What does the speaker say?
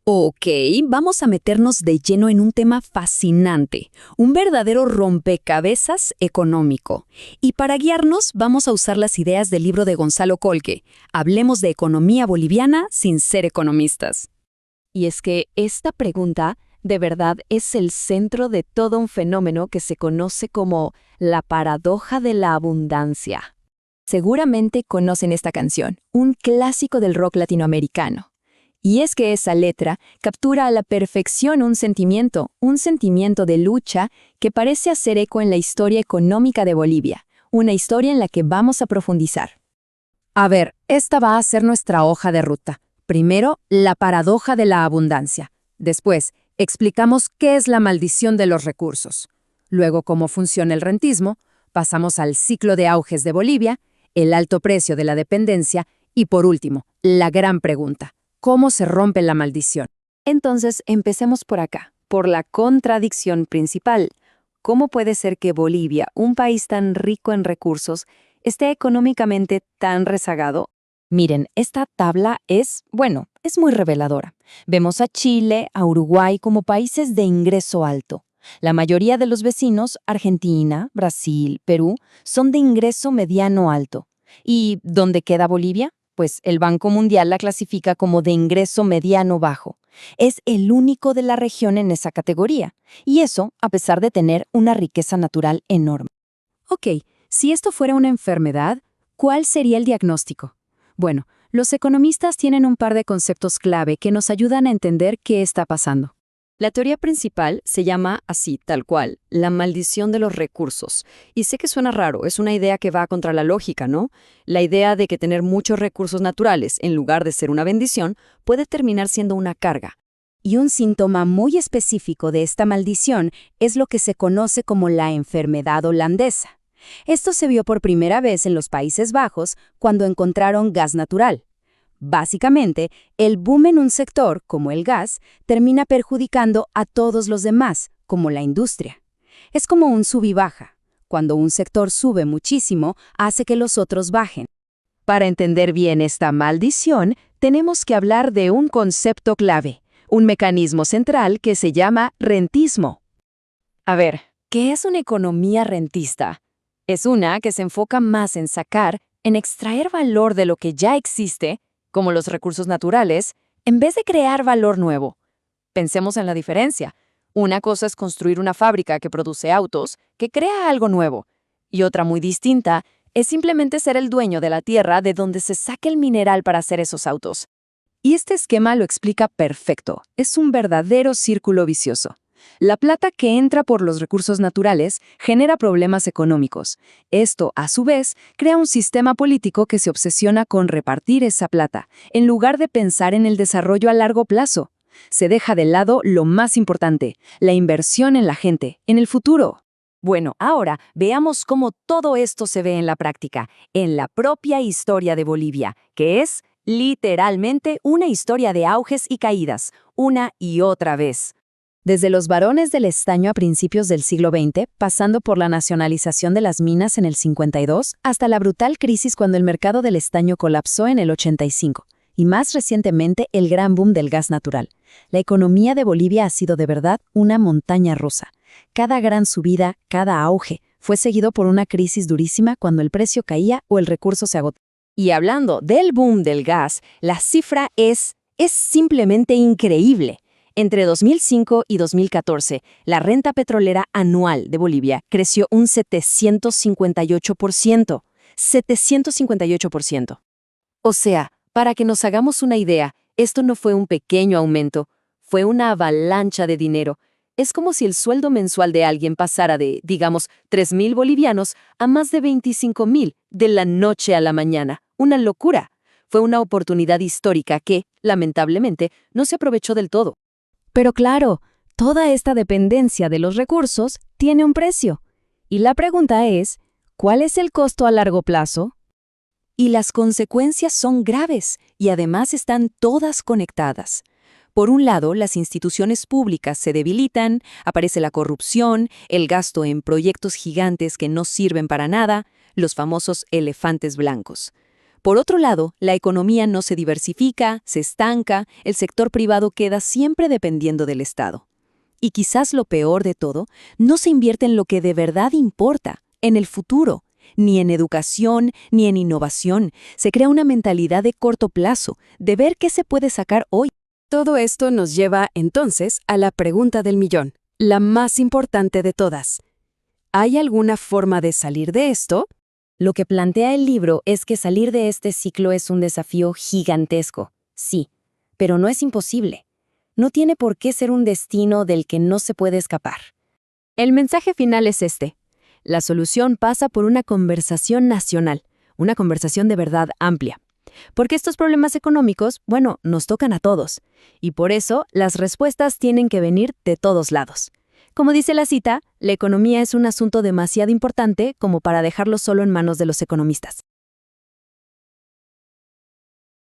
Ok, vamos a meternos de lleno en un tema fascinante, un verdadero rompecabezas económico. Y para guiarnos vamos a usar las ideas del libro de Gonzalo Colque, Hablemos de economía boliviana sin ser economistas. Y es que esta pregunta de verdad es el centro de todo un fenómeno que se conoce como la paradoja de la abundancia. Seguramente conocen esta canción, un clásico del rock latinoamericano. Y es que esa letra captura a la perfección un sentimiento de lucha que parece hacer eco en la historia económica de Bolivia, una historia en la que vamos a profundizar. A ver, esta va a ser nuestra hoja de ruta. Primero, la paradoja de la abundancia. Después, explicamos qué es la maldición de los recursos. Luego, cómo funciona el rentismo. Pasamos al ciclo de auges de Bolivia, el alto precio de la dependencia y, por último, la gran pregunta. ¿Cómo se rompe la maldición? Entonces, empecemos por acá, por la contradicción principal. ¿Cómo puede ser que Bolivia, un país tan rico en recursos, esté económicamente tan rezagado? Miren, esta tabla es muy reveladora. Vemos a Chile, a Uruguay como países de ingreso alto. La mayoría de los vecinos, Argentina, Brasil, Perú, son de ingreso mediano alto. ¿Y dónde queda Bolivia? Pues el Banco Mundial la clasifica como de ingreso mediano bajo. Es el único de la región en esa categoría, y eso a pesar de tener una riqueza natural enorme. Ok, si esto fuera una enfermedad, ¿cuál sería el diagnóstico? Bueno, los economistas tienen un par de conceptos clave que nos ayudan a entender qué está pasando. La teoría principal se llama así, tal cual, la maldición de los recursos. Y sé que suena raro, es una idea que va contra la lógica, ¿no? La idea de que tener muchos recursos naturales, en lugar de ser una bendición, puede terminar siendo una carga. Y un síntoma muy específico de esta maldición es lo que se conoce como la enfermedad holandesa. Esto se vio por primera vez en los Países Bajos cuando encontraron gas natural. Básicamente, el boom en un sector, como el gas, termina perjudicando a todos los demás, como la industria. Es como un sub y baja. Cuando un sector sube muchísimo, hace que los otros bajen. Para entender bien esta maldición, tenemos que hablar de un concepto clave, un mecanismo central que se llama rentismo. A ver, ¿qué es una economía rentista? Es una que se enfoca más en extraer valor de lo que ya existe, como los recursos naturales, en vez de crear valor nuevo. Pensemos en la diferencia. Una cosa es construir una fábrica que produce autos, que crea algo nuevo, y otra muy distinta es simplemente ser el dueño de la tierra de donde se saca el mineral para hacer esos autos. Y este esquema lo explica perfecto. Es un verdadero círculo vicioso. La plata que entra por los recursos naturales genera problemas económicos. Esto, a su vez, crea un sistema político que se obsesiona con repartir esa plata, en lugar de pensar en el desarrollo a largo plazo. Se deja de lado lo más importante, la inversión en la gente, en el futuro. Bueno, ahora veamos cómo todo esto se ve en la práctica, en la propia historia de Bolivia, que es literalmente una historia de auges y caídas, una y otra vez. Desde los varones del estaño a principios del siglo XX, pasando por la nacionalización de las minas en el 52, hasta la brutal crisis cuando el mercado del estaño colapsó en el 85, y más recientemente el gran boom del gas natural. La economía de Bolivia ha sido de verdad una montaña rusa. Cada gran subida, cada auge, fue seguido por una crisis durísima cuando el precio caía o el recurso se agotaba. Y hablando del boom del gas, la cifra es simplemente increíble. Entre 2005 y 2014, la renta petrolera anual de Bolivia creció un 758%. 758%. O sea, para que nos hagamos una idea, esto no fue un pequeño aumento, fue una avalancha de dinero. Es como si el sueldo mensual de alguien pasara de, digamos, 3.000 bolivianos a más de 25.000 de la noche a la mañana. Una locura. Fue una oportunidad histórica que, lamentablemente, no se aprovechó del todo. Pero claro, toda esta dependencia de los recursos tiene un precio. Y la pregunta es, ¿cuál es el costo a largo plazo? Y las consecuencias son graves y además están todas conectadas. Por un lado, las instituciones públicas se debilitan, aparece la corrupción, el gasto en proyectos gigantes que no sirven para nada, los famosos elefantes blancos. Por otro lado, la economía no se diversifica, se estanca, el sector privado queda siempre dependiendo del Estado. Y quizás lo peor de todo, no se invierte en lo que de verdad importa, en el futuro. Ni en educación, ni en innovación. Se crea una mentalidad de corto plazo, de ver qué se puede sacar hoy. Todo esto nos lleva, entonces, a la pregunta del millón, la más importante de todas. ¿Hay alguna forma de salir de esto? Lo que plantea el libro es que salir de este ciclo es un desafío gigantesco, sí, pero no es imposible. No tiene por qué ser un destino del que no se puede escapar. El mensaje final es este. La solución pasa por una conversación nacional, una conversación de verdad amplia. Porque estos problemas económicos, nos tocan a todos. Y por eso, las respuestas tienen que venir de todos lados. Como dice la cita, la economía es un asunto demasiado importante como para dejarlo solo en manos de los economistas.